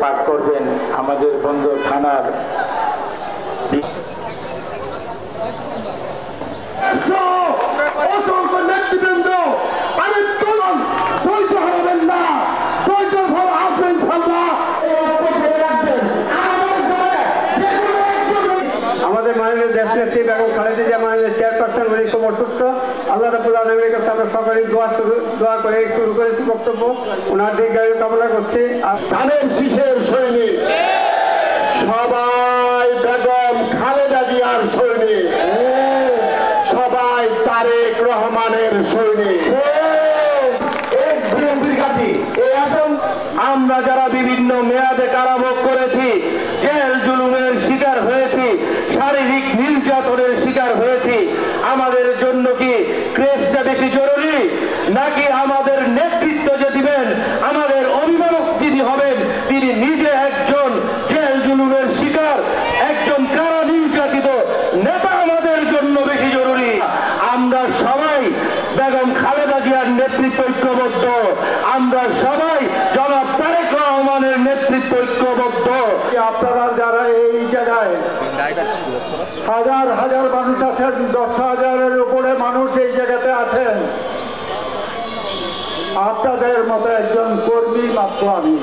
পাঠ করবেন আমাদের বন্দর থানার অসংখ্য নেতৃবৃন্দ। আরে চলুন, ধৈর্য হারাবেন না, ধৈর্য ফল আসবে ইনশাআল্লাহ। আমাদের মাননীয় দেশ নেত্রী বেগম খালেদা জিয়া মাননীয় চেয়ারপারসন উনি খুব অসুস্থ। আল্লাহ রাব্বুল আলামিনের কাছে আমরা সকলেই দোয়া করে শুরু করেছি বক্তব্য। ওনার দীর্ঘায়ু কামনা করছি। ধানের শীষের সৈনিক সবাই বেগম খালেদা জিয়ার সৈনিক, সবাই তারেক রহমানের সৈনিক। আমরা যারা বিভিন্ন মেয়াদে কারাভোগ করেছি, জেল জুলুমের শিকার হয়েছি, শারীরিক নির্যাতনের শিকার হয়েছি, আমাদের জন্য কি ক্রেসটা বেশি জরুরি নাকি আমাদের নেতৃত্ব যে দিবেন, আমাদের অভিভাবক যিনি হবেন তিনি নিজে একজন জেল জুলুমের শিকার, একজন কারা নির্যাতিত নেতা আমাদের জন্য বেশি জরুরি? আমরা সবাই বেগম খালেদা জিয়ার নেতৃত্ব ঐক্যবদ্ধ, আমরা সবাই জনাব তারেক রহমানের নেতৃত্ব ঐক্যবদ্ধ। আপনারা যারা এই জায়গায় হাজার হাজার মানুষ আছেন, 10,000-এর উপরে মানুষ এই জায়গাতে আছেন, আপনাদের মতো একজন কর্মী মাত্র আমি।